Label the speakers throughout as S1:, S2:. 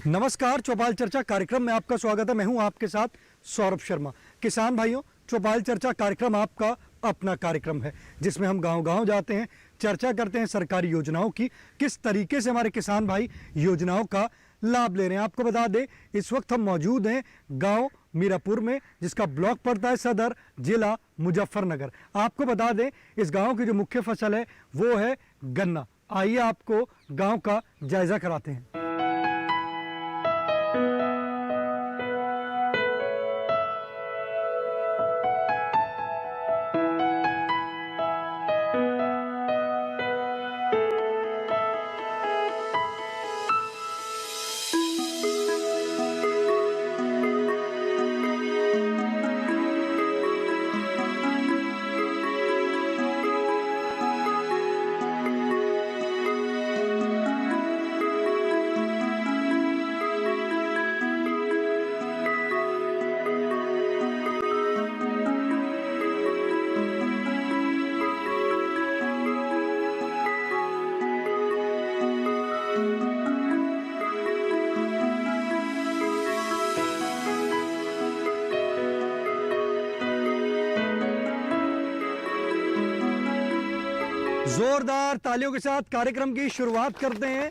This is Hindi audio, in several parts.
S1: नमस्कार, चौपाल चर्चा कार्यक्रम में आपका स्वागत है। मैं हूं आपके साथ सौरभ शर्मा। किसान भाइयों, चौपाल चर्चा कार्यक्रम आपका अपना कार्यक्रम है जिसमें हम गांव-गांव जाते हैं, चर्चा करते हैं सरकारी योजनाओं की, किस तरीके से हमारे किसान भाई योजनाओं का लाभ ले रहे हैं। आपको बता दें, इस वक्त हम मौजूद हैं गांव मीरापुर में, जिसका ब्लॉक पड़ता है सदर, जिला मुजफ्फरनगर। आपको बता दें, इस गांव की जो मुख्य फसल है वो है गन्ना। आइए आपको गांव का जायजा कराते हैं। जोरदार तालियों के साथ कार्यक्रम की शुरुआत करते हैं।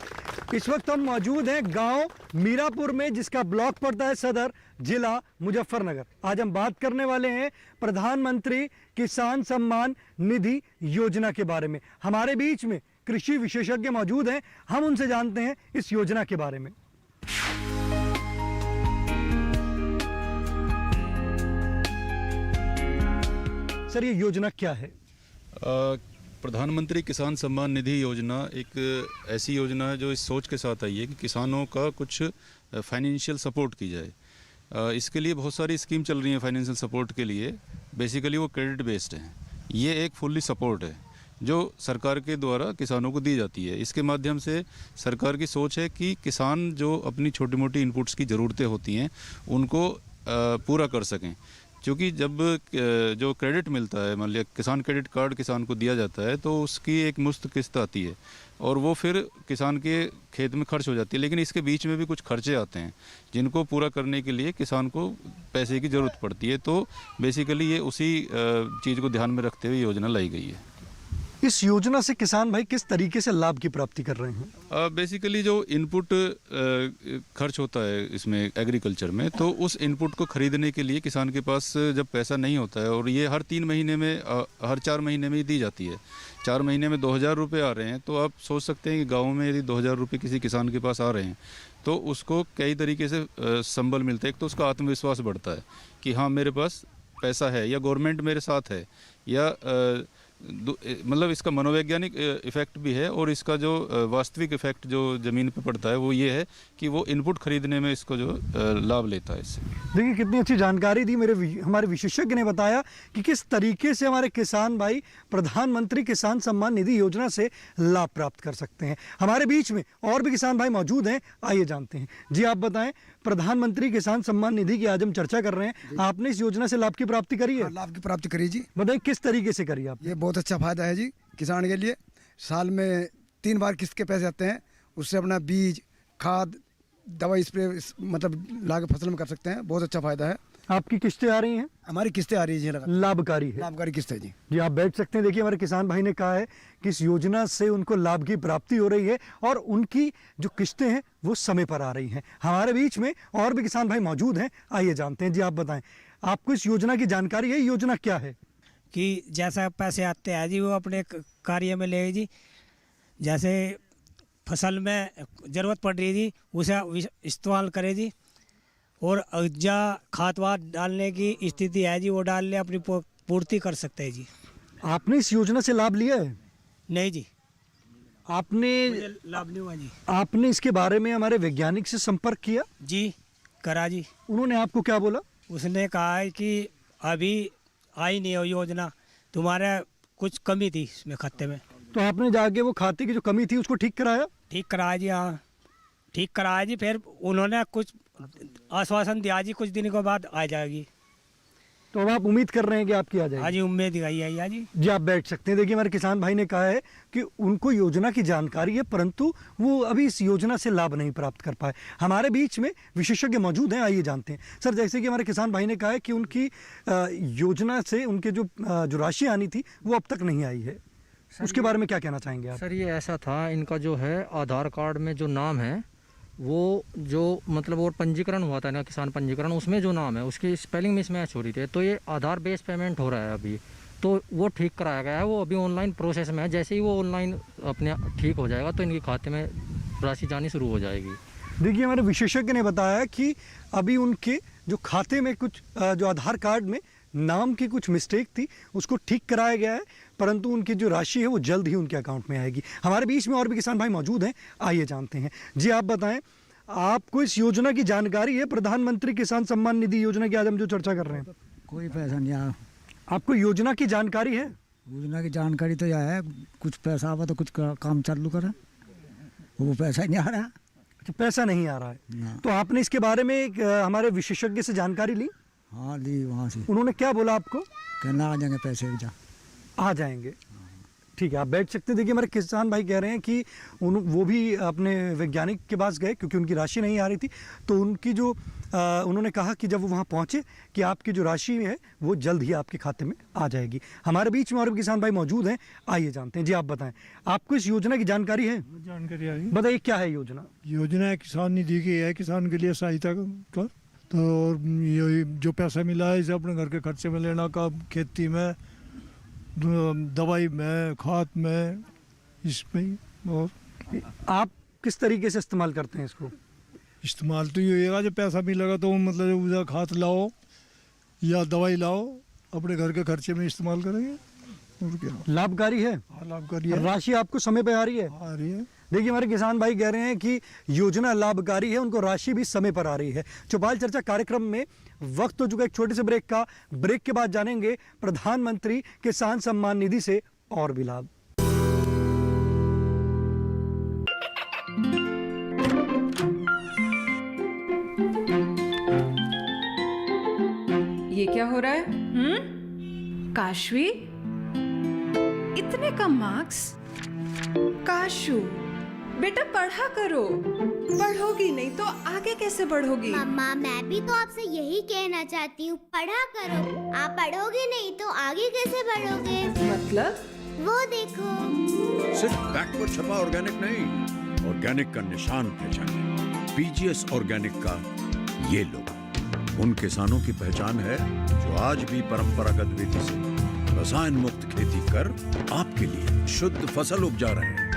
S1: इस वक्त हम मौजूद हैं गांव मीरापुर में, जिसका ब्लॉक पड़ता है सदर, जिला मुजफ्फरनगर। आज हम बात करने वाले हैं प्रधानमंत्री किसान सम्मान निधि योजना के बारे में। हमारे बीच में कृषि विशेषज्ञ मौजूद हैं, हम उनसे जानते हैं इस योजना के बारे में। सर, ये योजना क्या है?
S2: प्रधानमंत्री किसान सम्मान निधि योजना एक ऐसी योजना है जो इस सोच के साथ आई है कि किसानों का कुछ फाइनेंशियल सपोर्ट की जाए। इसके लिए बहुत सारी स्कीम चल रही हैं फाइनेंशियल सपोर्ट के लिए। बेसिकली वो क्रेडिट बेस्ड हैं। ये एक फुल्ली सपोर्ट है जो सरकार के द्वारा किसानों को दी जाती है। इसके माध्यम से सरकार की सोच है कि किसान जो अपनी छोटी मोटी इनपुट्स की ज़रूरतें होती हैं उनको पूरा कर सकें। क्योंकि जब जो क्रेडिट मिलता है, मान लिया किसान क्रेडिट कार्ड किसान को दिया जाता है, तो उसकी एक मुश्त किस्त आती है और वो फिर किसान के खेत में खर्च हो जाती है। लेकिन इसके बीच में भी कुछ खर्चे आते हैं जिनको पूरा करने के लिए किसान को पैसे की ज़रूरत पड़ती है। तो बेसिकली ये उसी चीज़ को ध्यान में रखते हुए योजना लाई गई है।
S1: इस योजना से किसान भाई किस तरीके से लाभ की प्राप्ति कर रहे हैं?
S2: बेसिकली जो इनपुट खर्च होता है इसमें एग्रीकल्चर में, तो उस इनपुट को खरीदने के लिए किसान के पास जब पैसा नहीं होता है, और ये हर 3 महीने में हर 4 महीने में दी जाती है। 4 महीने में 2000 रुपये आ रहे हैं, तो आप सोच सकते हैं कि गाँव में यदि 2000 रुपये किसी किसान के पास आ रहे हैं तो उसको कई तरीके से संबल मिलता है। एक तो उसका आत्मविश्वास बढ़ता है कि हाँ, मेरे पास पैसा है, या गवर्नमेंट मेरे साथ है, या मतलब इसका मनोवैज्ञानिक इफेक्ट भी है, और इसका जो वास्तविक इफेक्ट जो ज़मीन पे पड़ता है वो ये है कि वो इनपुट खरीदने में इसको जो लाभ लेता है इससे।
S1: देखिए, कितनी अच्छी जानकारी दी हमारे विशेषज्ञ ने बताया कि किस तरीके से हमारे किसान भाई प्रधानमंत्री किसान सम्मान निधि योजना से लाभ प्राप्त कर सकते हैं। हमारे बीच में और भी किसान भाई मौजूद हैं, आइए जानते हैं। जी, आप बताएं, प्रधानमंत्री किसान सम्मान निधि की आज हम चर्चा कर रहे हैं। आपने इस योजना से लाभ की प्राप्ति करी है?
S3: लाभ की प्राप्ति करी जी।
S1: बताइए किस तरीके से करी आप?
S3: ये बहुत अच्छा फायदा है जी किसान के लिए। साल में 3 बार किस्त के पैसे आते हैं, उससे अपना बीज, खाद, दवाई स्प्रे मतलब लाके फसल में कर सकते हैं। बहुत अच्छा फायदा है।
S1: आपकी किस्तें आ रही हैं?
S3: हमारी किस्तें आ रही है जी,
S1: लाभकारी है।
S3: लाभकारी किस्त है जी।
S1: जी, आप बैठ सकते हैं। देखिए, हमारे किसान भाई ने कहा है कि इस योजना से उनको लाभ की प्राप्ति हो रही है और उनकी जो किस्तें हैं वो समय पर आ रही हैं। हमारे बीच में और भी किसान भाई मौजूद हैं, आइए जानते हैं। जी, आप बताएं, आपको इस योजना की जानकारी है? योजना क्या है?
S4: कि जैसा पैसे आते हैं जी वो अपने कार्य में ले जी। जैसे फसल में ज़रूरत पड़ रही है जी, उसे इस्तेमाल करें जी। और जहाँ खाद वाद डालने की स्थिति है जी, वो डाल ले, अपनी पूर्ति कर सकते हैं जी।
S1: आपने इस योजना से लाभ लिया है?
S4: नहीं जी,
S1: आपने
S4: लाभ नहीं हुआ जी।
S1: आपने इसके बारे में हमारे वैज्ञानिक से संपर्क किया?
S4: जी, करा जी।
S1: उन्होंने आपको क्या बोला?
S4: उसने कहा है कि अभी आई नहीं हो योजना, तुम्हारा कुछ कमी थी इसमें खाते में।
S1: तो आपने जाके वो खाते की जो कमी थी उसको ठीक कराया?
S4: ठीक कराया जी, हाँ ठीक कराया जी। फिर उन्होंने कुछ आश्वासन दिया जी, कुछ दिन के बाद आ जाएगी।
S1: तो अब आप उम्मीद कर रहे हैं कि आपकी आ
S4: हाँ
S1: जाएगी।
S4: जी, उम्मीद ही आई है जी।
S1: जी आप बैठ सकते हैं। देखिए हमारे किसान भाई ने कहा है कि उनको योजना की जानकारी है, परंतु वो अभी इस योजना से लाभ नहीं प्राप्त कर पाए। हमारे बीच में विशेषज्ञ मौजूद हैं, आइए जानते हैं। सर, जैसे कि हमारे किसान भाई ने कहा है कि उनकी योजना से उनके जो राशि आनी थी वो अब तक नहीं आई है, उसके बारे में क्या कहना चाहेंगे आप?
S5: सर, ये ऐसा था, इनका जो है आधार कार्ड में जो नाम है वो जो मतलब और पंजीकरण हुआ था ना, किसान पंजीकरण, उसमें जो नाम है उसकी स्पेलिंग मिसमैच हो रही थी। तो ये आधार बेस्ड पेमेंट हो रहा है अभी, तो वो ठीक कराया गया है, वो अभी ऑनलाइन प्रोसेस में है। जैसे ही वो ऑनलाइन अपने ठीक हो जाएगा तो इनके खाते में राशि जानी शुरू हो जाएगी।
S1: देखिए हमारे विशेषज्ञ ने बताया कि अभी उनके जो खाते में कुछ जो आधार कार्ड में नाम की कुछ मिस्टेक थी उसको ठीक कराया गया है, परंतु उनकी जो राशि है वो जल्द ही उनके अकाउंट में आएगी। हमारे बीच में और भी किसान भाई मौजूद हैं, आइए जानते हैं। जी आप बताएं, आपको इस योजना की जानकारी है, प्रधानमंत्री किसान सम्मान निधि योजना की आज हम जो चर्चा कर रहे हैं?
S6: कोई पैसा नहीं आया।
S1: आपको योजना की जानकारी है?
S6: योजना की जानकारी तो यह है, कुछ पैसा आवा तो कुछ काम चालू करें, वो पैसा ही नहीं आ रहा।
S1: अच्छा, पैसा नहीं आ रहा है,
S6: ना।
S1: तो आपने इसके बारे में हमारे विशेषज्ञ से जानकारी ली?
S6: हाँ, ली वहाँ से,
S1: उन्होंने क्या बोला आपको?
S6: कहना आ जाएंगे पैसे भी जा।
S1: आ जाएंगे, ठीक है, आप बैठ सकते हैं। देखिए हमारे किसान भाई कह रहे हैं कि वो भी अपने वैज्ञानिक के पास गए क्योंकि उनकी राशि नहीं आ रही थी, तो उनकी जो उन्होंने कहा कि जब वो वहाँ पहुँचे कि आपकी जो राशि है वो जल्द ही आपके खाते में आ जाएगी। हमारे बीच में और भी किसान भाई मौजूद हैं, आइए जानते हैं। जी आप बताएं, आपको इस योजना की जानकारी है?
S7: जानकारी आई।
S1: बताइए क्या है योजना?
S7: योजना किसान निधि की है, किसान के लिए सहायता का। तो ये जो पैसा मिला है इसे अपने घर के खर्चे में लेना का, खेती में, दवाई में, खाद में, इसमें। और
S1: आप किस तरीके से इस्तेमाल करते हैं इसको?
S7: इस्तेमाल तो ये होगा, जब पैसा मिलेगा तो मतलब उधर खाद लाओ या दवाई लाओ, अपने घर के खर्चे में इस्तेमाल करेंगे। और क्या,
S1: लाभकारी है?
S7: हाँ, लाभकारी है।
S1: राशि आपको समय पे आ रही है?
S7: आ रही है।
S1: देखिए हमारे किसान भाई कह रहे हैं कि योजना लाभकारी है, उनको राशि भी समय पर आ रही है। चौपाल चर्चा कार्यक्रम में वक्त हो चुका है एक छोटे से ब्रेक का। ब्रेक के बाद जानेंगे प्रधानमंत्री किसान सम्मान निधि से और भी लाभ।
S8: ये क्या हो रहा है? काशवी, इतने कम मार्क्स? काशू बेटा पढ़ा करो, पढ़ोगी नहीं तो आगे कैसे बढ़ोगी?
S9: मम्मा, मैं भी तो आपसे यही कहना चाहती हूँ, पढ़ा करो। आप पढ़ोगे नहीं तो आगे कैसे बढ़ोगे?
S8: मतलब?
S9: वो देखो।
S10: सिर्फ बैक पर छपा ऑर्गेनिक नहीं, ऑर्गेनिक का निशान पहचाने। पीजीएस ऑर्गेनिक का ये लोगो उन किसानों की पहचान है जो आज भी परंपरागत विधि से रसायन मुक्त खेती कर आपके लिए शुद्ध फसल उपजा रहे हैं।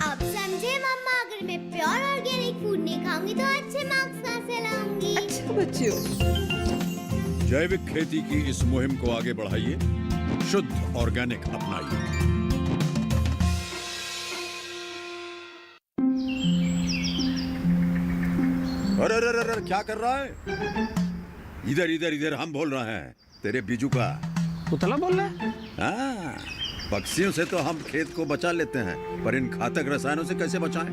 S9: अब समझे मम्मा, अगर मैं प्योर ऑर्गेनिक फूड नहीं खाऊंगी तो अच्छे मार्क्स कहाँ से लाऊंगी?
S8: अच्छा बच्चों,
S10: जैविक खेती की इस मुहिम को आगे बढ़ाइए, शुद्ध ऑर्गेनिक अपनाइए। अरे अरे अरे, क्या कर रहा है? इधर इधर इधर, हम बोल रहे हैं तेरे बीजू का।
S5: उतला बोल रहा है?
S10: हाँ, पक्षियों से तो हम खेत को बचा लेते हैं, पर इन घातक रसायनों से कैसे बचाएं?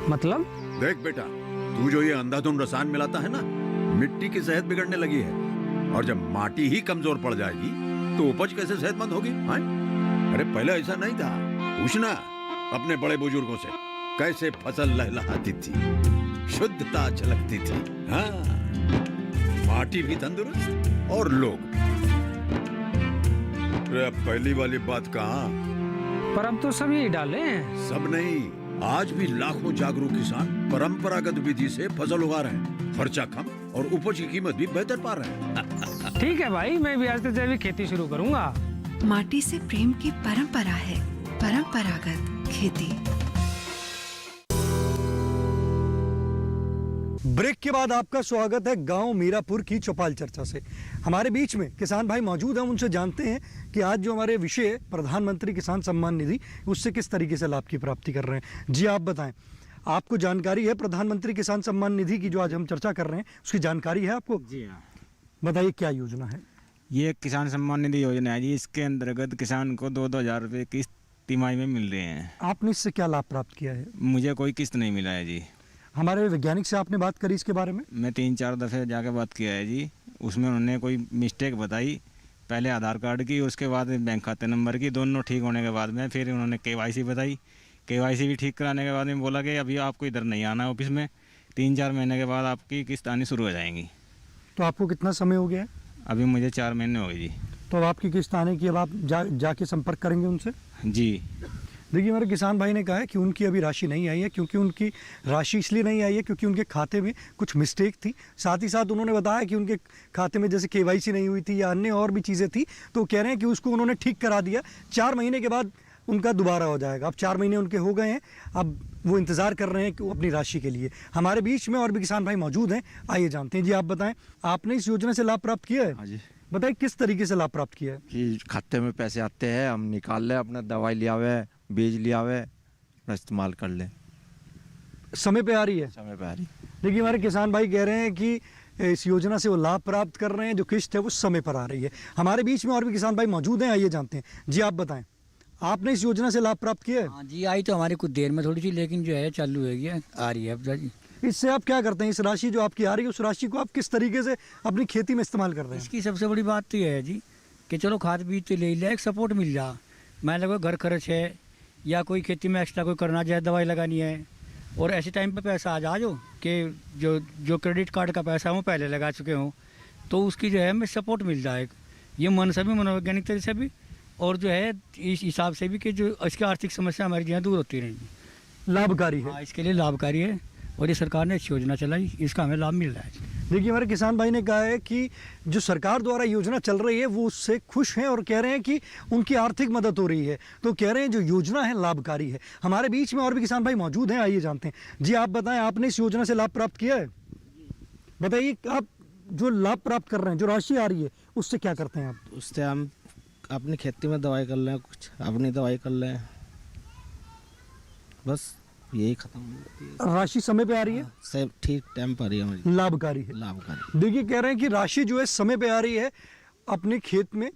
S5: मतलब?
S10: देख बेटा, तू जो ये अंधाधुंध रसायन मिलाता है ना, मिट्टी की सेहत बिगड़ने लगी है, और जब माटी ही कमजोर पड़ जाएगी तो उपज कैसे सेहतमंद होगी? हाँ? अरे पहले ऐसा नहीं था, पूछना अपने बड़े बुजुर्गों से, कैसे फसल लहलहाती थी, शुद्धता झलकती थी। हाँ, माटी भी तंदुरुस्त और लोग भी। अरे अब पहली वाली बात कहाँ?
S5: पर अब तो सब यही डाले हैं।
S10: सब नहीं, आज भी लाखों जागरूक किसान परंपरागत विधि से फसल उगा रहे हैं, खर्चा कम और उपज की कीमत भी बेहतर पा रहे हैं।
S5: ठीक है भाई, मैं भी आज से जैविक खेती शुरू करूंगा।
S8: माटी से प्रेम की परंपरा है परंपरागत खेती।
S1: ब्रेक के बाद आपका स्वागत है गांव मीरापुर की चौपाल चर्चा से। हमारे बीच में किसान भाई मौजूद हैं, उनसे जानते हैं कि आज जो हमारे विषय है प्रधानमंत्री किसान सम्मान निधि, उससे किस तरीके से लाभ की प्राप्ति कर रहे हैं। जी आप बताएं, आपको जानकारी है प्रधानमंत्री किसान सम्मान निधि की जो आज हम चर्चा कर रहे हैं, उसकी जानकारी है आपको?
S11: जी हाँ।
S1: बताइए क्या योजना है?
S11: ये किसान सम्मान निधि योजना है जी, इसके अंतर्गत किसान को 2-2 रुपये किस्त तिमाही में मिल रहे हैं।
S1: आपने इससे क्या लाभ प्राप्त किया है?
S11: मुझे कोई किस्त नहीं मिला है जी।
S1: हमारे वैज्ञानिक से आपने बात करी इसके बारे में?
S11: मैं 3-4 दफ़े जाके बात किया है जी, उसमें उन्होंने कोई मिस्टेक बताई पहले आधार कार्ड की, उसके बाद बैंक खाते नंबर की। दोनों ठीक होने के बाद में फिर उन्होंने KYC बताई। KYC भी ठीक कराने के बाद में बोला कि अभी आपको इधर नहीं आना है ऑफिस में, 3-4 महीने के बाद आपकी किस्त आनी शुरू हो जाएंगी।
S1: तो आपको कितना समय हो गया है?
S11: अभी मुझे 4 महीने हो गए जी।
S1: तो अब आपकी किस्त आने की अब आप जाके संपर्क करेंगे उनसे?
S11: जी।
S1: देखिए, हमारे किसान भाई ने कहा है कि उनकी अभी राशि नहीं आई है, क्योंकि उनकी राशि इसलिए नहीं आई है क्योंकि उनके खाते में कुछ मिस्टेक थी। साथ ही साथ उन्होंने बताया कि उनके खाते में जैसे KYC नहीं हुई थी या अन्य और भी चीज़ें थी, तो कह रहे हैं कि उसको उन्होंने ठीक करा दिया। 4 महीने के बाद उनका दोबारा हो जाएगा। अब 4 महीने उनके हो गए हैं, अब वो इंतज़ार कर रहे हैं कि वो अपनी राशि के लिए। हमारे बीच में और भी किसान भाई मौजूद हैं, आइए जानते हैं। जी, आप बताएं, आपने इस योजना से लाभ प्राप्त किया है?
S12: हाँ जी।
S1: बताइए किस तरीके से लाभ प्राप्त किया है?
S12: कि खाते में पैसे आते हैं, हम निकाल लें, अपना दवाई लिया हुआ, बीज लिया हुआ, इस्तेमाल कर लें।
S1: समय पे आ रही है?
S12: समय पे आ रही।
S1: देखिए, हमारे किसान भाई कह रहे हैं कि इस योजना से वो लाभ प्राप्त कर रहे हैं, जो किस्त है वो समय पर आ रही है। हमारे बीच में और भी किसान भाई मौजूद हैं, आइए जानते हैं। जी, आप बताएं, आपने इस योजना से लाभ प्राप्त किया है?
S6: हाँ जी, आई तो हमारी कुछ देर में थोड़ी सी, लेकिन जो है चालू है, आ रही है अब जी।
S1: इससे आप क्या करते हैं? इस राशि जो आपकी आ रही है, उस राशि को आप किस तरीके से अपनी खेती में इस्तेमाल कर रहे हैं?
S6: इसकी सबसे बड़ी बात तो ये है जी कि चलो खाद बीज तो ले लिया, एक सपोर्ट मिल जा। मान लो घर खर्च है या कोई खेती में एक्स्ट्रा कोई करना चाहे, दवाई लगानी है, और ऐसे टाइम पे पैसा आ जा जो कि जो क्रेडिट कार्ड का पैसा वो पहले लगा चुके हों, तो उसकी जो है हमें सपोर्ट मिल जाए। ये मन से भी, मनोवैज्ञानिक तरीके से भी, और जो है इस हिसाब से भी कि जो इसकी आर्थिक समस्या हमारी जो है दूर होती रहेगी।
S1: लाभकारी है?
S6: हाँ, इसके लिए लाभकारी है, और ये सरकार ने अच्छी योजना चलाई, इसका हमें लाभ मिल रहा है।
S1: देखिए, हमारे किसान भाई ने कहा है कि जो सरकार द्वारा योजना चल रही है वो उससे खुश हैं और कह रहे हैं कि उनकी आर्थिक मदद हो रही है, तो कह रहे हैं जो योजना है लाभकारी है। हमारे बीच में और भी किसान भाई मौजूद हैं, आइए जानते हैं। जी, आप बताएं, आपने इस योजना से लाभ प्राप्त किया है? बताइए, आप जो लाभ प्राप्त कर रहे हैं, जो राशि आ रही है, उससे क्या करते हैं आप?
S13: उससे हम अपनी खेती में दवाई कर लें, कुछ अपनी दवाई कर लें, बस यही खत्म होती है।
S1: राशि समय पे आ रही है?
S13: सब ठीक टाइम पर ही हमारी
S1: लाभकारी है?
S13: लाभकारी।
S1: देखिए, कह रहे हैं कि राशि जो है समय पे आ रही है, अपने खेत में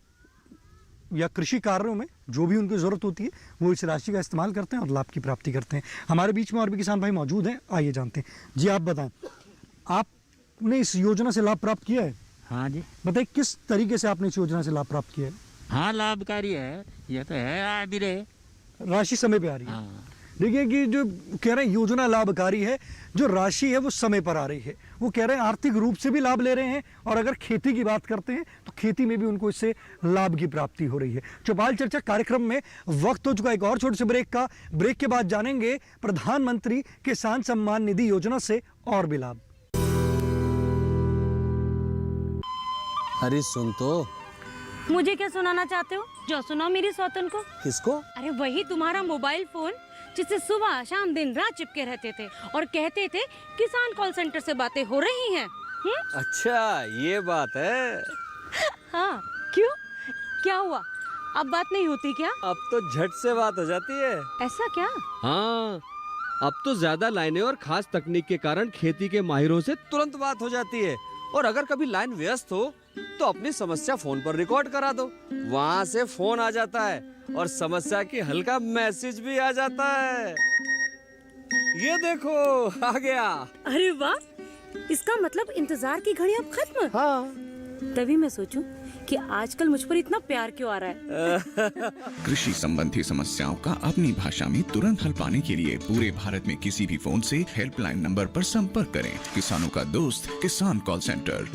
S1: या कृषि कार्यों में जो भी उनको ज़रूरत होती है वो इस राशि का इस्तेमाल करते हैं और लाभ की प्राप्ति करते हैं। हमारे बीच में और भी किसान भाई मौजूद हैं, आइए जानते हैं। जी, आप बताएं, आपने इस योजना से लाभ प्राप्त किया है?
S5: हाँ जी।
S1: बताइए किस तरीके से आपने इस योजना से लाभ प्राप्त किया है?
S5: हाँ, लाभकारी है, ये तो है। आ भी रहे,
S1: राशि समय पे आ रही है?
S5: हाँ।
S1: देखिए कि जो कह रहे हैं योजना लाभकारी है, जो राशि है वो समय पर आ रही है। वो कह रहे हैं आर्थिक रूप से भी लाभ ले रहे हैं, और अगर खेती की बात करते हैं तो खेती में भी उनको इससे लाभ की प्राप्ति हो रही है। चौपाल चर्चा कार्यक्रम में वक्त हो चुका एक और छोटे से ब्रेक का। ब्रेक के बाद जानेंगे प्रधानमंत्री किसान सम्मान निधि योजना से और भी लाभ।
S13: अरे सुन तो।
S14: मुझे क्या सुनाना चाहते हो? जो सुनाओ मेरी सौतन को।
S13: किसको?
S14: अरे वही तुम्हारा मोबाइल फोन जिससे सुबह शाम दिन रात चिपके रहते थे और कहते थे किसान कॉल सेंटर से बातें हो रही हैं।
S13: अच्छा, ये बात है।
S14: हाँ, क्यों, क्या हुआ? अब बात नहीं होती क्या?
S13: अब तो झट से बात हो जाती है।
S14: ऐसा क्या?
S13: हाँ, अब तो ज्यादा लाइनें और खास तकनीक के कारण खेती के माहिरों से तुरंत बात हो जाती है। और अगर कभी लाइन व्यस्त हो तो अपनी समस्या फोन पर रिकॉर्ड करा दो, वहाँ से फोन आ जाता है और समस्या की हल का मैसेज भी आ जाता है। ये देखो, आ गया।
S14: अरे वाह, इसका मतलब इंतजार की घड़ी अब खत्म।
S13: हाँ।
S14: तभी मैं सोचूं कि आजकल मुझ पर इतना प्यार क्यों आ रहा है।
S15: कृषि संबंधी समस्याओं का अपनी भाषा में तुरंत हल पाने के लिए पूरे भारत में किसी भी फोन से हेल्पलाइन नंबर पर संपर्क करें। किसानों का दोस्त किसान कॉल सेंटर।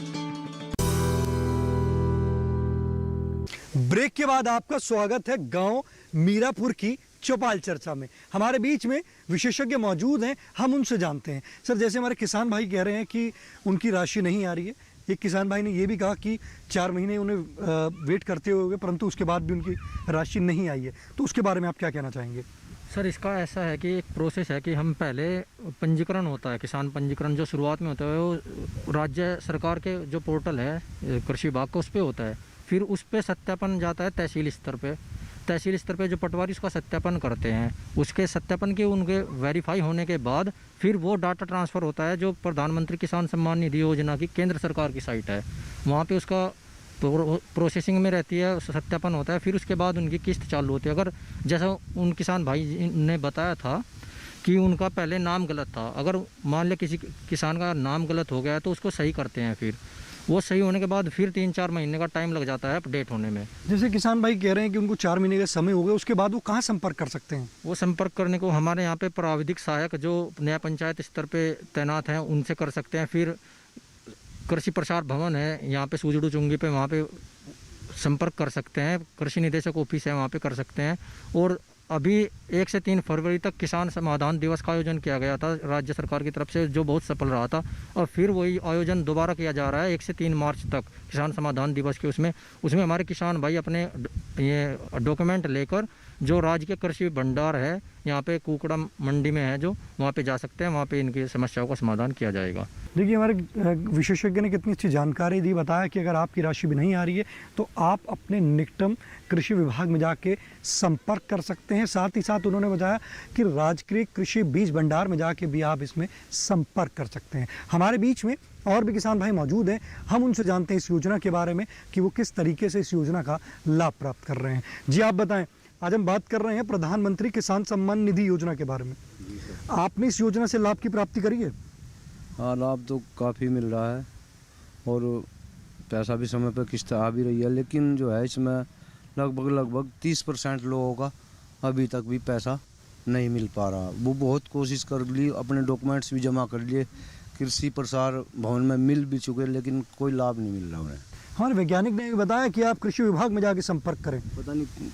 S1: ब्रेक के बाद आपका स्वागत है गांव मीरापुर की चौपाल चर्चा में। हमारे बीच में विशेषज्ञ मौजूद हैं, हम उनसे जानते हैं। सर, जैसे हमारे किसान भाई कह रहे हैं कि उनकी राशि नहीं आ रही है, एक किसान भाई ने ये भी कहा कि 4 महीने उन्हें वेट करते हुए परंतु उसके बाद भी उनकी राशि नहीं आई है, तो उसके बारे में आप क्या कहना चाहेंगे?
S5: सर, इसका ऐसा है कि एक प्रोसेस है कि हम पहले पंजीकरण होता है, किसान पंजीकरण जो शुरुआत में होता है वो राज्य सरकार के जो पोर्टल है कृषि विभाग का, उस पर होता है। फिर उस पर सत्यापन जाता है तहसील स्तर पे। तहसील स्तर पे जो पटवारी उसका सत्यापन करते हैं, उसके सत्यापन के उनके वेरीफाई होने के बाद फिर वो डाटा ट्रांसफ़र होता है जो प्रधानमंत्री किसान सम्मान निधि योजना की केंद्र सरकार की साइट है, वहाँ पे उसका प्रोसेसिंग में रहती है, सत्यापन होता है। फिर उसके बाद उनकी किस्त चालू होती है। अगर जैसा उन किसान भाई ने बताया था कि उनका पहले नाम गलत था, अगर मान लिया किसी किसान का नाम गलत हो गया तो उसको सही करते हैं। फिर वो सही होने के बाद फिर 3-4 महीने का टाइम लग जाता है अपडेट होने में।
S1: जैसे किसान भाई कह रहे हैं कि उनको 4 महीने का समय हो गया, उसके बाद वो कहाँ संपर्क कर सकते हैं?
S5: वो संपर्क करने को हमारे यहाँ पे प्राविधिक सहायक जो न्याय पंचायत स्तर पे तैनात हैं उनसे कर सकते हैं। फिर कृषि प्रसार भवन है यहाँ पे सूजड़ू चुंगी पे, वहाँ पे संपर्क कर सकते हैं। कृषि निदेशक ऑफिस है, वहाँ पे कर सकते हैं। और अभी 1 से 3 फरवरी तक किसान समाधान दिवस का आयोजन किया गया था राज्य सरकार की तरफ से, जो बहुत सफल रहा था। और फिर वही आयोजन दोबारा किया जा रहा है 1 से 3 मार्च तक किसान समाधान दिवस के। उसमें हमारे किसान भाई अपने ये डॉक्यूमेंट लेकर जो राज्य के कृषि भंडार है यहाँ पे कुकड़ा मंडी में है, जो वहाँ पे जा सकते हैं, वहाँ पे इनकी समस्याओं का समाधान किया जाएगा।
S1: देखिए, हमारे विशेषज्ञ ने कितनी अच्छी जानकारी दी, बताया कि अगर आपकी राशि भी नहीं आ रही है तो आप अपने निकटम कृषि विभाग में जाके संपर्क कर सकते हैं। साथ ही साथ उन्होंने बताया कि राजकीय कृषि बीज भंडार में जाके भी आप इसमें संपर्क कर सकते हैं। हमारे बीच में और भी किसान भाई मौजूद हैं, हम उनसे जानते हैं इस योजना के बारे में कि वो किस तरीके से इस योजना का लाभ प्राप्त कर रहे हैं। जी आप बताएं, आज हम बात कर रहे हैं प्रधानमंत्री किसान सम्मान निधि योजना के बारे में। आपने इस योजना से लाभ की प्राप्ति करी है?
S16: हाँ, लाभ तो काफ़ी मिल रहा है और पैसा भी समय पर किस्त आ भी रही है, लेकिन जो है इसमें लगभग 30% लोगों का अभी तक भी पैसा नहीं मिल पा रहा। वो बहुत कोशिश कर ली, अपने डॉक्यूमेंट्स भी जमा कर लिए, कृषि प्रसार भवन में मिल भी चुके, लेकिन कोई लाभ नहीं मिल रहा उन्हें।
S1: हमारे वैज्ञानिक ने भी बताया कि आप कृषि विभाग में जाके संपर्क करें।
S16: पता नहीं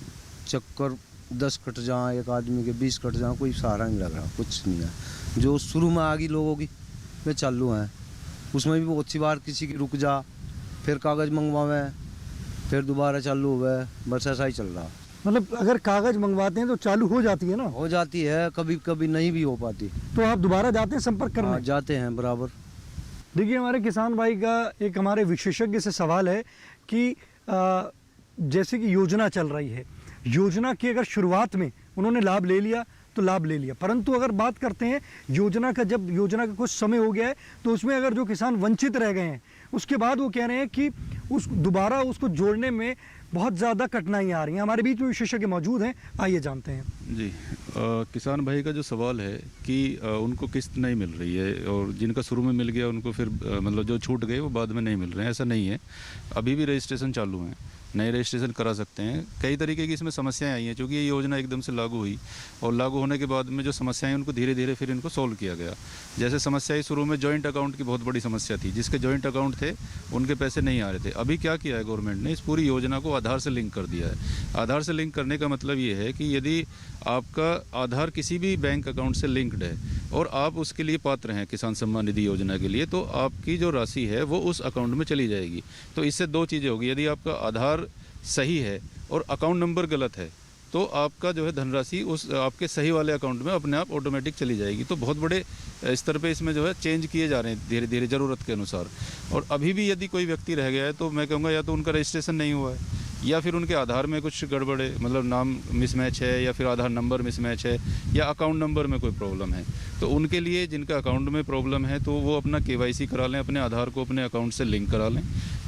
S16: चक्कर 10 कट जाए, एक आदमी के 20 कट जाए, कोई सहारा नहीं लग रहा, कुछ नहीं है। जो शुरू में आ गई लोगों की वे चालू हैं, उसमें भी बहुत सी बार किसी की रुक जा, फिर कागज़ मंगवावे, फिर दोबारा चालू हुआ, बस ऐसा ही चल रहा।
S1: मतलब अगर कागज़ मंगवाते हैं तो चालू हो जाती है ना?
S16: हो जाती है, कभी कभी नहीं भी हो पाती।
S1: तो आप दोबारा जाते हैं संपर्क करने?
S16: हाँ, जाते हैं बराबर।
S1: देखिए, हमारे किसान भाई का एक हमारे विशेषज्ञ से सवाल है कि जैसे कि योजना चल रही है, योजना की अगर शुरुआत में उन्होंने लाभ ले लिया तो लाभ ले लिया, परंतु अगर बात करते हैं योजना का, जब योजना का कुछ समय हो गया है तो उसमें अगर जो किसान वंचित रह गए हैं, उसके बाद वो कह रहे हैं कि दोबारा उसको जोड़ने में बहुत ज़्यादा कठिनाइयाँ आ रही हैं। हमारे बीच में विशेषज्ञ मौजूद हैं, आइए जानते हैं।
S2: जी, किसान भाई का जो सवाल है कि उनको किस्त नहीं मिल रही है और जिनका शुरू में मिल गया उनको फिर मतलब जो छूट गए वो बाद में नहीं मिल रहे हैं, ऐसा नहीं है। अभी भी रजिस्ट्रेशन चालू हैं, नए रजिस्ट्रेशन करा सकते हैं। कई तरीके की इसमें समस्याएं आई हैं, क्योंकि ये योजना एकदम से लागू हुई और लागू होने के बाद में जो समस्याएं उनको धीरे धीरे फिर इनको सोल्व किया गया। जैसे समस्याएं शुरू में जॉइंट अकाउंट की बहुत बड़ी समस्या थी, जिसके जॉइंट अकाउंट थे उनके पैसे नहीं आ रहे थे। अभी क्या किया है गवर्नमेंट ने, इस पूरी योजना को आधार से लिंक कर दिया है। आधार से लिंक करने का मतलब ये है कि यदि आपका आधार किसी भी बैंक अकाउंट से लिंक्ड है और आप उसके लिए पात्र हैं किसान सम्मान निधि योजना के लिए, तो आपकी जो राशि है वो उस अकाउंट में चली जाएगी। तो इससे दो चीज़ें होगी, यदि आपका आधार सही है और अकाउंट नंबर गलत है तो आपका जो है धनराशि उस आपके सही वाले अकाउंट में अपने आप ऑटोमेटिक चली जाएगी। तो बहुत बड़े स्तर पे इसमें जो है चेंज किए जा रहे हैं धीरे धीरे ज़रूरत के अनुसार। और अभी भी यदि कोई व्यक्ति रह गया है तो मैं कहूँगा या तो उनका रजिस्ट्रेशन नहीं हुआ है या फिर उनके आधार में कुछ गड़बड़ है, मतलब नाम मिसमैच है या फिर आधार नंबर मिसमैच है या अकाउंट नंबर में कोई प्रॉब्लम है, तो उनके लिए जिनका अकाउंट में प्रॉब्लम है तो वो अपना KYC करा लें, अपने आधार को अपने अकाउंट से लिंक करा लें।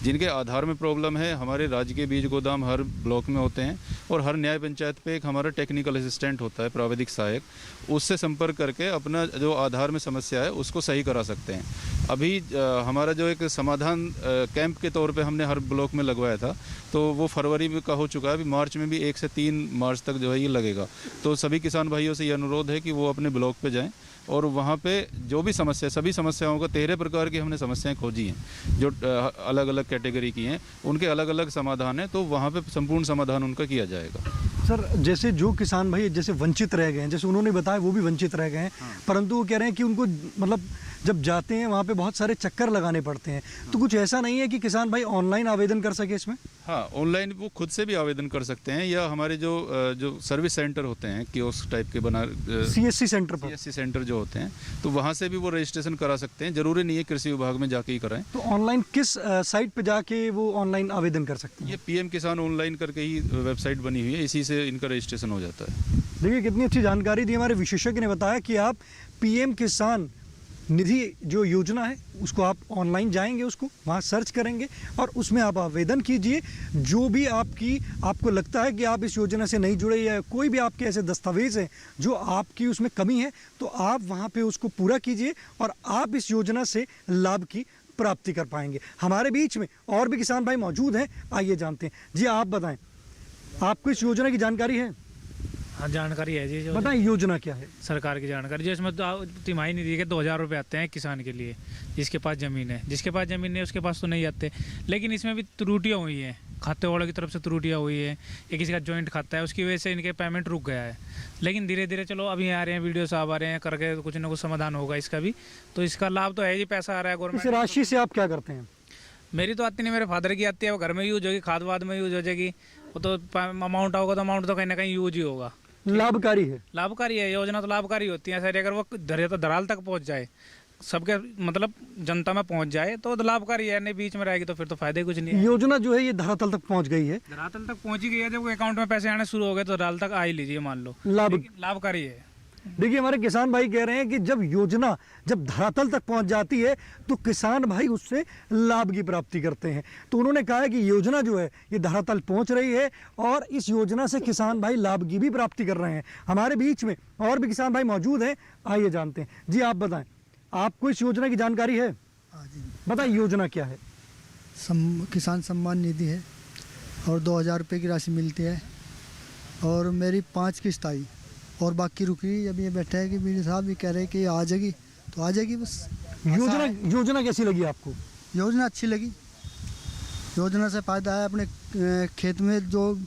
S2: जिनके आधार में प्रॉब्लम है, हमारे राज्य के बीज गोदाम हर ब्लॉक में होते हैं और हर न्याय पंचायत पे एक हमारा टेक्निकल असिस्टेंट होता है, प्राविधिक सहायक, उससे संपर्क करके अपना जो आधार में समस्या है उसको सही करा सकते हैं। अभी हमारा जो एक समाधान कैंप के तौर पे हमने हर ब्लॉक में लगवाया था, तो वो फरवरी में का हो चुका है। अभी मार्च में भी 1 से 3 मार्च तक जो है ये लगेगा। तो सभी किसान भाइयों से ये अनुरोध है कि वो अपने ब्लॉक पे जाएं और वहाँ पे जो भी समस्या, सभी समस्याओं का 13 प्रकार की हमने समस्याएं खोजी हैं जो अलग अलग कैटेगरी की हैं, उनके अलग अलग समाधान हैं, तो वहाँ पे संपूर्ण समाधान उनका किया जाएगा।
S1: सर, जैसे जो किसान भाई जैसे वंचित रह गए हैं, जैसे उन्होंने बताया वो भी वंचित रह गए हैं, परंतु वो कह रहे हैं कि उनको मतलब जब जाते हैं वहाँ पे बहुत सारे चक्कर लगाने पड़ते हैं, तो कुछ ऐसा नहीं है कि किसान भाई ऑनलाइन आवेदन कर सके इसमें?
S2: हाँ, ऑनलाइन वो खुद से भी आवेदन कर सकते हैं या हमारे जो सर्विस सेंटर होते हैं कियोस्क टाइप के बना
S1: CSC सेंटर पर,
S2: CSC सेंटर जो होते हैं, तो वहाँ से भी वो रजिस्ट्रेशन करा सकते हैं। जरूरी नहीं है कृषि विभाग में जाके ही कराएं।
S1: तो ऑनलाइन किस साइट पे जाके वो ऑनलाइन आवेदन कर सकते हैं?
S2: ये PM किसान ऑनलाइन करके ही वेबसाइट बनी हुई है, इसी से इनका रजिस्ट्रेशन हो जाता है।
S1: देखिए कितनी अच्छी जानकारी दी हमारे विशेषज्ञ ने बताया कि आप PM किसान निधि जो योजना है उसको आप ऑनलाइन जाएंगे, उसको वहाँ सर्च करेंगे और उसमें आप आवेदन कीजिए। जो भी आपको लगता है कि आप इस योजना से नहीं जुड़े या कोई भी आपके ऐसे दस्तावेज़ हैं जो आपकी उसमें कमी है, तो आप वहाँ पे उसको पूरा कीजिए और आप इस योजना से लाभ की प्राप्ति कर पाएंगे। हमारे बीच में और भी किसान भाई मौजूद हैं, आइए जानते हैं। जी आप बताएं, आपको इस योजना की जानकारी है?
S17: हाँ जानकारी है जी। जो
S1: बताएं योजना क्या है?
S17: सरकार की जानकारी जो इसमें तो तिमाही निधि के 2000 रुपये आते हैं किसान के लिए, जिसके पास ज़मीन है। जिसके पास ज़मीन नहीं उसके पास तो नहीं आते, लेकिन इसमें भी त्रुटियाँ हुई हैं, खाते वालों की तरफ से त्रुटियाँ हुई है। ये किसी का जॉइंट खाता है, उसकी वजह से इनके पेमेंट रुक गया है। लेकिन धीरे धीरे चलो अभी आ रहे हैं, वीडियो साहब आ रहे हैं, करके कुछ ना कुछ समाधान होगा इसका भी। तो इसका लाभ तो है जी, पैसा आ रहा है
S1: इस
S17: गवर्नमेंट।
S1: राशि से आप क्या करते हैं?
S17: मेरी तो आती नहीं, मेरे फादर की आती है, वो घर में यूज होगी, खाद वाद में यूज हो जाएगी। वो तो अमाउंट होगा तो अमाउंट तो कहीं ना कहीं यूज ही होगा।
S1: लाभकारी है,
S17: लाभकारी है योजना, तो लाभकारी होती है सर। अगर वो दराल तक पहुंच जाए, सबके मतलब जनता में पहुंच जाए तो लाभकारी है, नहीं बीच में रहेगी तो फिर तो फायदे कुछ नहीं है।
S1: योजना जो है ये धरातल तक पहुंच गई है,
S17: धरातल तक पहुंची गई है। जब अकाउंट में पैसे आने शुरू हो गए तो धरातल तक आ ही लीजिए, मान लो लाभकारी है।
S1: देखिए हमारे किसान भाई कह रहे हैं कि जब योजना जब धरातल तक पहुंच जाती है तो किसान भाई उससे लाभ की प्राप्ति करते हैं। तो उन्होंने कहा है कि योजना जो है ये धरातल पहुंच रही है और इस योजना से किसान भाई लाभ की भी प्राप्ति कर रहे हैं। हमारे बीच में और भी किसान भाई मौजूद हैं, आइए जानते हैं। जी आप बताएं, आपको इस योजना की जानकारी है? बताइए योजना क्या है?
S18: किसान सम्मान निधि है और 2000 रुपये की राशि मिलती है और मेरी 5 किस्त आई और बाकी रुकी। जब ये बैठे हैं कि बीडी साहब भी कह रहे हैं कि आ जाएगी तो आ जाएगी बस।
S1: योजना कैसी लगी आपको?
S18: योजना अच्छी लगी। योजना से फ़ायदा है, अपने खेत में जो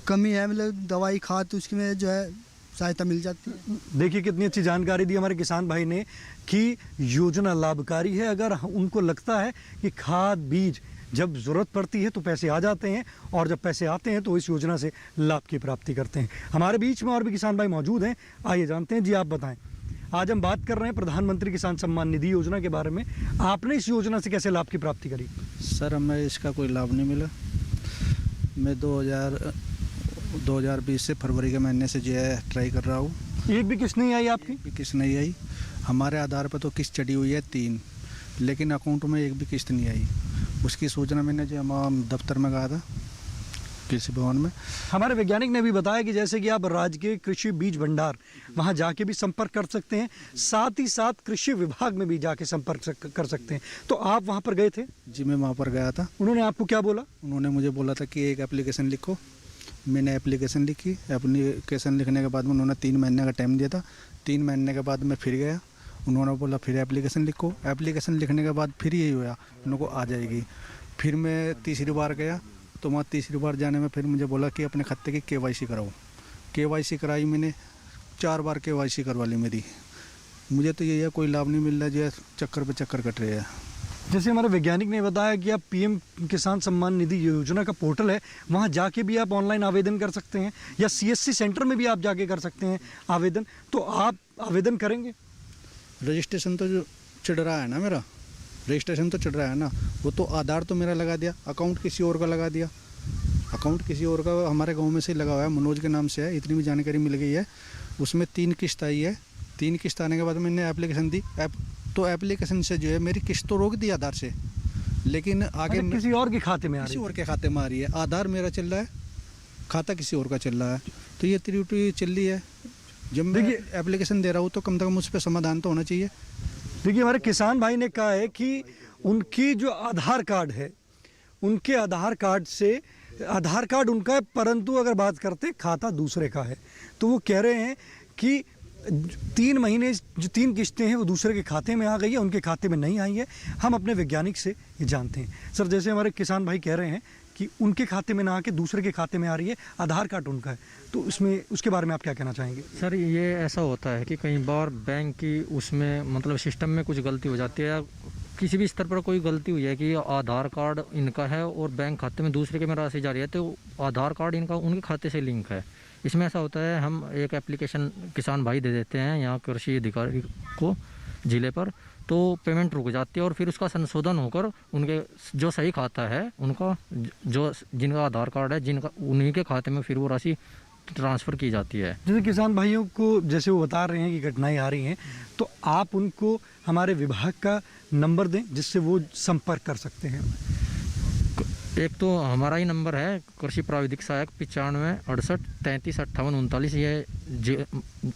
S18: कमी है मतलब दवाई खाद तो उसकी में जो है सहायता मिल जाती है।
S1: देखिए कितनी अच्छी जानकारी दी हमारे किसान भाई ने कि योजना लाभकारी है। अगर उनको लगता है कि खाद बीज जब ज़रूरत पड़ती है तो पैसे आ जाते हैं और जब पैसे आते हैं तो इस योजना से लाभ की प्राप्ति करते हैं। हमारे बीच में और भी किसान भाई मौजूद हैं, आइए जानते हैं। जी आप बताएं, आज हम बात कर रहे हैं प्रधानमंत्री किसान सम्मान निधि योजना के बारे में। आपने इस योजना से कैसे लाभ की प्राप्ति करी?
S19: सर हमें इसका कोई लाभ नहीं मिला। मैं 2020 से फरवरी के महीने से जो है ट्राई कर रहा हूँ।
S1: एक भी किस्त नहीं आई आपकी?
S19: एक भी किस्त नहीं आई। हमारे आधार पर तो किस्त चढ़ी हुई है 3, लेकिन अकाउंट में एक भी किस्त नहीं आई। उसकी सूचना मैंने जो हम दफ्तर में कहा था, कृषि भवन में।
S1: हमारे वैज्ञानिक ने भी बताया कि जैसे कि आप राज्य के कृषि बीज भंडार वहां जाके भी संपर्क कर सकते हैं, साथ ही साथ कृषि विभाग में भी जाके संपर्क कर सकते हैं। तो आप वहां पर गए थे?
S19: जी मैं वहां पर गया था।
S1: उन्होंने आपको क्या बोला?
S19: उन्होंने मुझे बोला था कि एक एप्लीकेशन लिखो। मैंने एप्लीकेशन लिखी। एप्लीकेशन लिखने के बाद में उन्होंने 3 महीने का टाइम दिया था। 3 महीने के बाद मैं फिर गया, उन्होंने बोला फिर एप्लीकेशन लिखो। एप्लीकेशन लिखने के बाद फिर यही हुआ, उनको आ जाएगी। फिर मैं तीसरी बार गया तो वहाँ तीसरी बार जाने में फिर मुझे बोला कि अपने खाते की KYC कराओ। KYC कराई मैंने, 4 बार KYC करवा ली मेरी। मुझे तो यही है, कोई लाभ नहीं मिल रहा, जो है चक्कर पे चक्कर कट रहे हैं।
S1: जैसे हमारे वैज्ञानिक ने बताया कि आप PM किसान सम्मान निधि योजना का पोर्टल है, वहाँ जाके भी आप ऑनलाइन आवेदन कर सकते हैं या CSC सेंटर में भी आप जाके कर सकते हैं आवेदन। तो आप आवेदन करेंगे?
S19: रजिस्ट्रेशन तो जो चढ़ रहा है ना, मेरा रजिस्ट्रेशन तो चढ़ रहा है ना, वो तो आधार तो मेरा लगा दिया, अकाउंट किसी और का लगा दिया। अकाउंट किसी और का हमारे गांव में से लगा हुआ है, मनोज के नाम से है, इतनी भी जानकारी मिल गई है। उसमें 3 किस्त आई है। 3 किस्त आने के बाद मैंने एप्लीकेशन दी। तो एप्लीकेशन से जो है मेरी किस्त तो रोक दी आधार से, लेकिन आगे
S1: किसी और के खाते में आ रही है।
S19: किसी और के खाते में आ रही है। आधार मेरा चल रहा है, खाता किसी और का चल रहा है। तो ये त्रुटि चल रही है। जब मैं एप्लीकेशन दे रहा हूँ तो कम से कम उस पर समाधान तो होना चाहिए।
S1: देखिए हमारे किसान भाई ने कहा है कि उनकी जो आधार कार्ड है, उनके आधार कार्ड से आधार कार्ड उनका है, परंतु अगर बात करते खाता दूसरे का है। तो वो कह रहे हैं कि 3 महीने जो 3 किस्तें हैं वो दूसरे के खाते में आ गई है, उनके खाते में नहीं आई है। हम अपने वैज्ञानिक से ये जानते हैं। सर जैसे हमारे किसान भाई कह रहे हैं कि उनके खाते में ना आके दूसरे के खाते में आ रही है, आधार कार्ड उनका है, तो इसमें उसके बारे में आप क्या कहना चाहेंगे?
S5: सर ये ऐसा होता है कि कई बार बैंक की उसमें मतलब सिस्टम में कुछ गलती हो जाती है, या किसी भी स्तर पर कोई गलती हुई है कि आधार कार्ड इनका है और बैंक खाते में दूसरे के में राशि जा रही है, तो आधार कार्ड इनका उनके खाते से लिंक है। इसमें ऐसा होता है, हम एक एप्लीकेशन किसान भाई दे देते हैं यहाँ कृषि अधिकारी को ज़िले पर, तो पेमेंट रुक जाती है और फिर उसका संशोधन होकर उनके जो सही खाता है उनका जो जिनका आधार कार्ड है जिनका उन्हीं के खाते में फिर वो राशि ट्रांसफ़र की जाती है।
S1: जैसे किसान भाइयों को जैसे वो बता रहे हैं कि कठिनाई आ रही हैं, तो आप उनको हमारे विभाग का नंबर दें जिससे वो संपर्क कर सकते हैं।
S5: एक तो हमारा ही नंबर है कृषि प्राविधिक सहायक 95 68 33 58 39। ये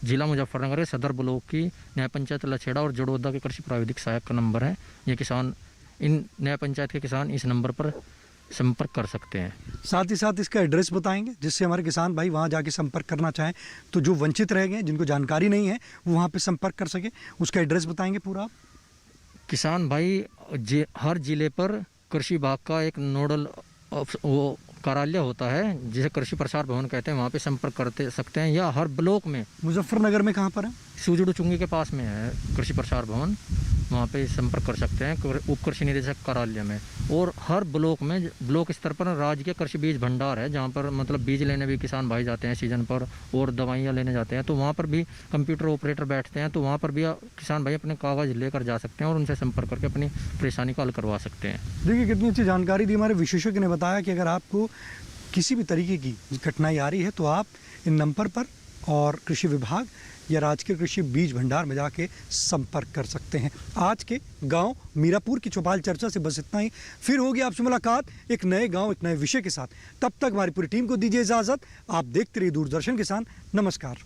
S5: जिला मुजफ्फरनगर के सदर ब्लॉक की न्याय पंचायत लछेड़ा और जड़ोदा के कृषि प्राविधिक सहायक का नंबर है। ये किसान इन न्याय पंचायत के किसान इस नंबर पर संपर्क कर सकते हैं।
S1: साथ ही साथ इसका एड्रेस बताएंगे जिससे हमारे किसान भाई वहाँ जाके संपर्क करना चाहें तो जो वंचित रह गए जिनको जानकारी नहीं है वो वहाँ पे संपर्क कर सके, उसका एड्रेस बताएंगे पूरा।
S5: किसान भाई हर जिले पर कृषि विभाग का एक नोडल वो कार्यालय होता है जिसे कृषि प्रसार भवन कहते हैं, वहाँ पे संपर्क करते सकते हैं, या हर ब्लॉक में।
S1: मुजफ्फरनगर में कहाँ पर है?
S5: सूजड़ू चुंगी के पास में है कृषि प्रसार भवन, वहाँ पे संपर्क कर सकते हैं उप कृषि निदेशक कार्यालय में। और हर ब्लॉक में, ब्लॉक स्तर पर राज्य कृषि बीज भंडार है जहाँ पर मतलब बीज लेने भी किसान भाई जाते हैं सीजन पर, और दवाइयाँ लेने जाते हैं, तो वहाँ पर भी कंप्यूटर ऑपरेटर बैठते हैं, तो वहाँ पर भी किसान भाई अपने कागज़ लेकर जा सकते हैं और उनसे संपर्क करके अपनी परेशानी का हल करवा सकते हैं।
S1: देखिए कितनी अच्छी जानकारी दी हमारे विशेषज्ञ ने बताया कि अगर आपको किसी भी तरीके की कठिनाई आ रही है तो आप इन नंबर पर और कृषि विभाग या राजकीय कृषि बीज भंडार में जाके संपर्क कर सकते हैं। आज के गांव मीरापुर की चौपाल चर्चा से बस इतना ही। फिर होगी आपसे मुलाकात एक नए गांव एक नए विषय के साथ। तब तक हमारी पूरी टीम को दीजिए इजाज़त। आप देखते रहिए दूरदर्शन किसान। नमस्कार।